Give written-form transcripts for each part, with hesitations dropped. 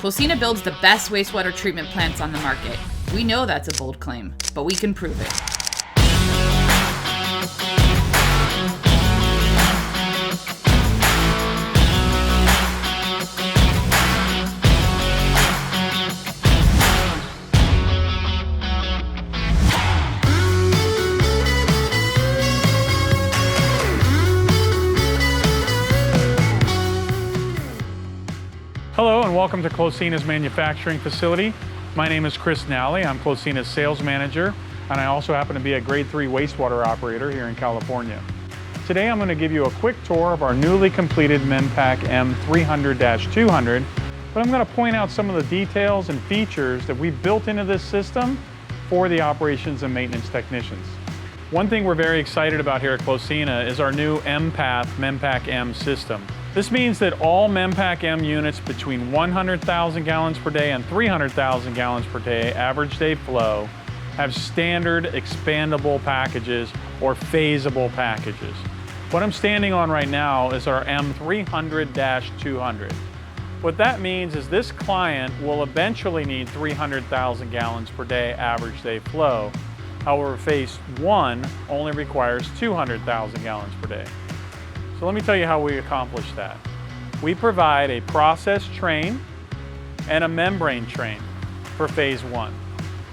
Cloacina builds the best wastewater treatment plants on the market. We know that's a bold claim, but we can prove it. Hello and welcome to Cloacina's manufacturing facility. My name is Chris Nally. I'm Cloacina's sales manager, and I also happen to be a grade 3 wastewater operator here in California. Today I'm going to give you a quick tour of our newly completed Mempac-M300-200, but I'm going to point out some of the details and features that we've built into this system for the operations and maintenance technicians. One thing we're very excited about here at Cloacina is our new Mpath Mempac-M system. This means that all Mempac-M units between 100,000 gallons per day and 300,000 gallons per day average day flow have standard expandable packages or phaseable packages. What I'm standing on right now is our M300-200. What that means is this client will eventually need 300,000 gallons per day average day flow. However, phase 1 only requires 200,000 gallons per day. So let me tell you how we accomplish that. We provide a process train and a membrane train for phase 1.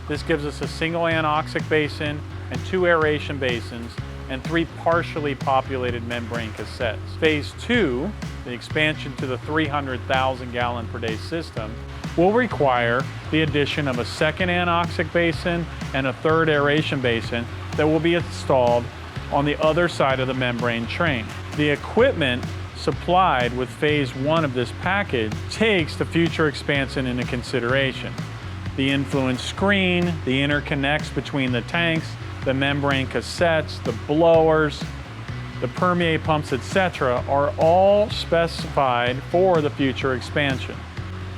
This gives us a single anoxic basin and 2 aeration basins and 3 partially populated membrane cassettes. Phase 2, the expansion to the 300,000 gallon per day system, will require the addition of a second anoxic basin and a 3rd aeration basin that will be installed on the other side of the membrane train. The equipment supplied with phase 1 of this package takes the future expansion into consideration. The influence screen, the interconnects between the tanks, the membrane cassettes, the blowers, the permeate pumps, etc. are all specified for the future expansion.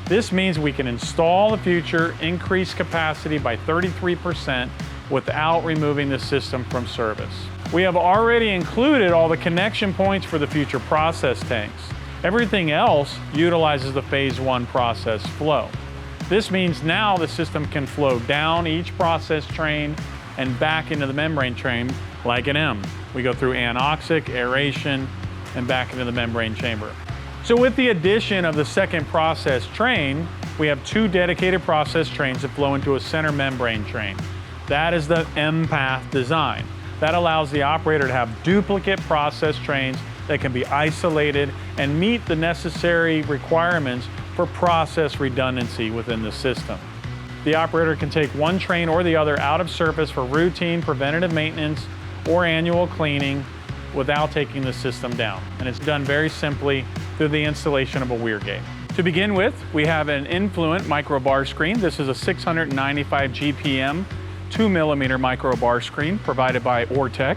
This means we can install the future increased capacity by 33% without removing the system from service. We have already included all the connection points for the future process tanks. Everything else utilizes the phase 1 process flow. This means now the system can flow down each process train and back into the membrane train like an M. We go through anoxic, aeration, and back into the membrane chamber. So with the addition of the second process train, we have 2 dedicated process trains that flow into a center membrane train. That is the Mpath design. That allows the operator to have duplicate process trains that can be isolated and meet the necessary requirements for process redundancy within the system. The operator can take one train or the other out of service for routine preventative maintenance or annual cleaning without taking the system down. And it's done very simply through the installation of a weir gate. To begin with, we have an Influent micro bar screen. This is a 695 GPM 2mm micro bar screen provided by Ortec.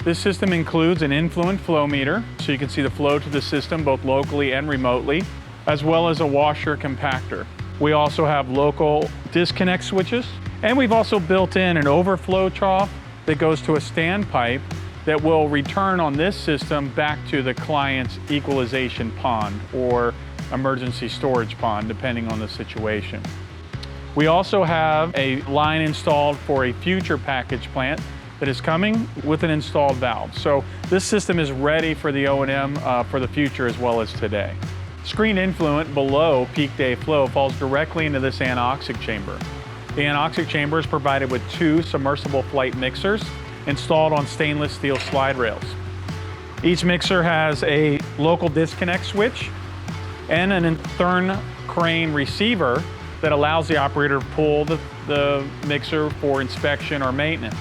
This system includes an Influent flow meter, so you can see the flow to the system both locally and remotely, as well as a washer compactor. We also have local disconnect switches, and we've also built in an overflow trough that goes to a standpipe that will return on this system back to the client's equalization pond or emergency storage pond, depending on the situation. We also have a line installed for a future package plant that is coming with an installed valve. So this system is ready for the O&M for the future as well as today. Screen influent below peak day flow falls directly into this anoxic chamber. The anoxic chamber is provided with 2 submersible flight mixers installed on stainless steel slide rails. Each mixer has a local disconnect switch and an internal crane receiver that allows the operator to pull the mixer for inspection or maintenance.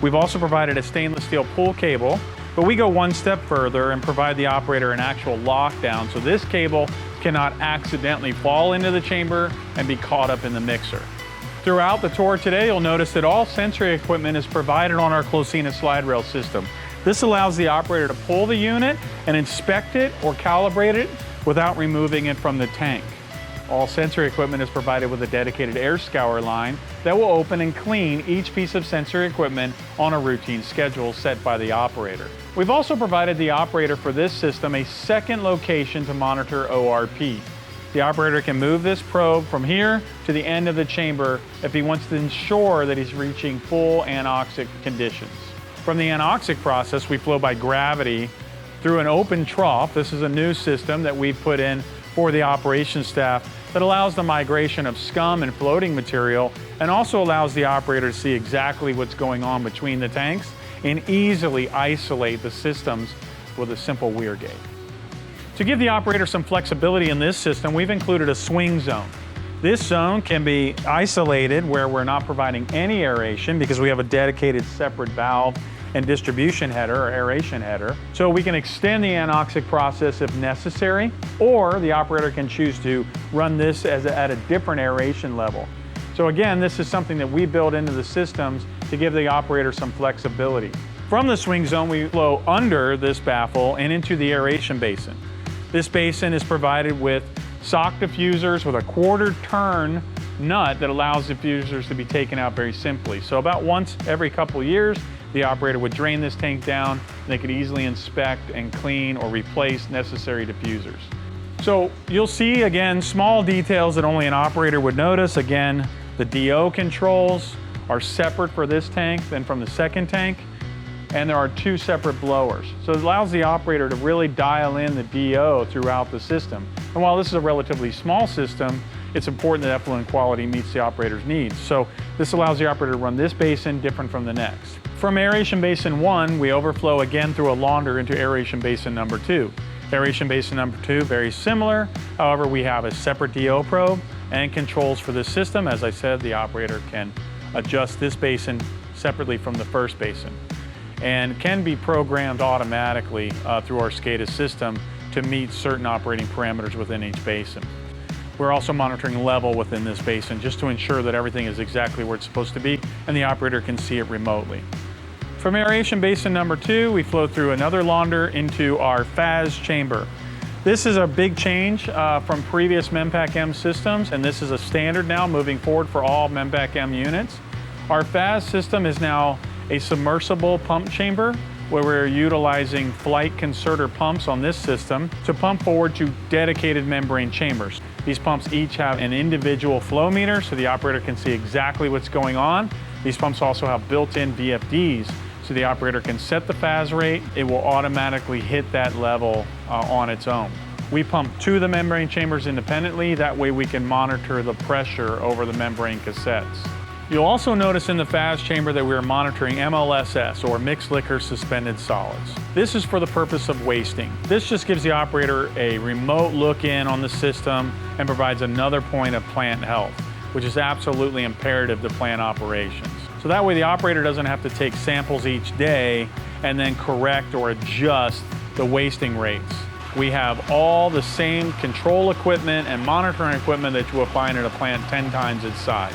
We've also provided a stainless steel pull cable, but we go one step further and provide the operator an actual lockdown so this cable cannot accidentally fall into the chamber and be caught up in the mixer. Throughout the tour today, you'll notice that all sensory equipment is provided on our Cloacina slide rail system. This allows the operator to pull the unit and inspect it or calibrate it without removing it from the tank. All sensory equipment is provided with a dedicated air scour line that will open and clean each piece of sensory equipment on a routine schedule set by the operator. We've also provided the operator for this system a second location to monitor ORP. The operator can move this probe from here to the end of the chamber if he wants to ensure that he's reaching full anoxic conditions. From the anoxic process, we flow by gravity through an open trough. This is a new system that we've put in for the operations staff that allows the migration of scum and floating material, and also allows the operator to see exactly what's going on between the tanks and easily isolate the systems with a simple weir gate. To give the operator some flexibility in this system, we've included a swing zone. This zone can be isolated where we're not providing any aeration because we have a dedicated separate valve and distribution header or aeration header. So we can extend the anoxic process if necessary, or the operator can choose to run this at a different aeration level. So again, this is something that we build into the systems to give the operator some flexibility. From the swing zone, we flow under this baffle and into the aeration basin. This basin is provided with sock diffusers with a quarter turn nut that allows diffusers to be taken out very simply. So about once every couple of years, the operator would drain this tank down, and they could easily inspect and clean or replace necessary diffusers. So you'll see, again, small details that only an operator would notice. Again, the DO controls are separate for this tank than from the second tank, and there are two separate blowers. So it allows the operator to really dial in the DO throughout the system. And while this is a relatively small system, it's important that effluent quality meets the operator's needs. So this allows the operator to run this basin different from the next. From aeration basin 1, we overflow again through a launder into aeration basin number 2. Aeration basin number 2, very similar. However, we have a separate DO probe and controls for this system. As I said, the operator can adjust this basin separately from the first basin, and can be programmed automatically through our SCADA system to meet certain operating parameters within each basin. We're also monitoring level within this basin just to ensure that everything is exactly where it's supposed to be and the operator can see it remotely. From aeration basin number 2, we flow through another launder into our FAS chamber. This is a big change from previous Mempac-M systems, and this is a standard now moving forward for all Mempac-M units. Our FAS system is now a submersible pump chamber where we're utilizing flight concertor pumps on this system to pump forward to dedicated membrane chambers. These pumps each have an individual flow meter so the operator can see exactly what's going on. These pumps also have built-in VFDs so the operator can set the FAS rate. It will automatically hit that level on its own. We pump two of the membrane chambers independently. That way we can monitor the pressure over the membrane cassettes. You'll also notice in the FAS chamber that we are monitoring MLSS, or mixed liquor suspended solids. This is for the purpose of wasting. This just gives the operator a remote look in on the system and provides another point of plant health, which is absolutely imperative to plant operations. So that way the operator doesn't have to take samples each day and then correct or adjust the wasting rates. We have all the same control equipment and monitoring equipment that you will find at a plant 10 times its size.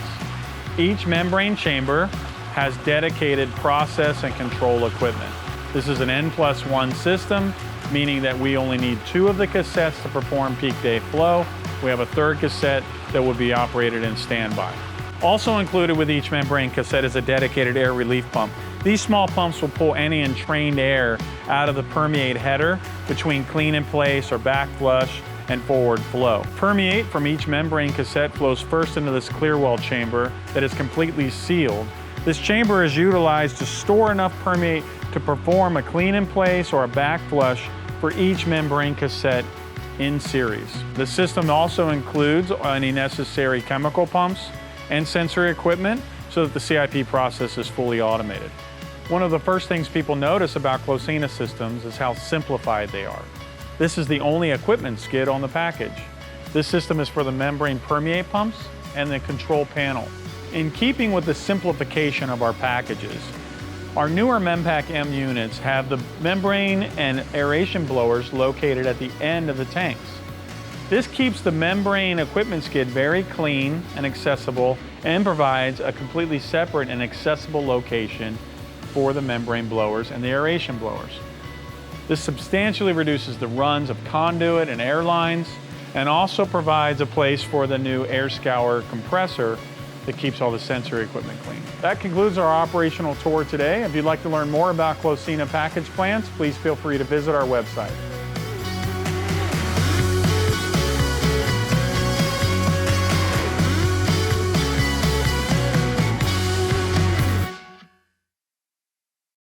Each membrane chamber has dedicated process and control equipment. This is an N+1 system, meaning that we only need 2 of the cassettes to perform peak day flow. We have a third cassette that will be operated in standby. Also included with each membrane cassette is a dedicated air relief pump. These small pumps will pull any entrained air out of the permeate header between clean in place or back flush and forward flow. Permeate from each membrane cassette flows first into this clear well chamber that is completely sealed. This chamber is utilized to store enough permeate to perform a clean in place or a back flush for each membrane cassette in series. The system also includes any necessary chemical pumps and sensory equipment so that the CIP process is fully automated. One of the first things people notice about Cloacina systems is how simplified they are. This is the only equipment skid on the package. This system is for the membrane permeate pumps and the control panel. In keeping with the simplification of our packages, our newer Mempac-M units have the membrane and aeration blowers located at the end of the tanks. This keeps the membrane equipment skid very clean and accessible and provides a completely separate and accessible location for the membrane blowers and the aeration blowers. This substantially reduces the runs of conduit and air lines and also provides a place for the new air scour compressor that keeps all the sensory equipment clean. That concludes our operational tour today. If you'd like to learn more about Cloacina package plants, please feel free to visit our website.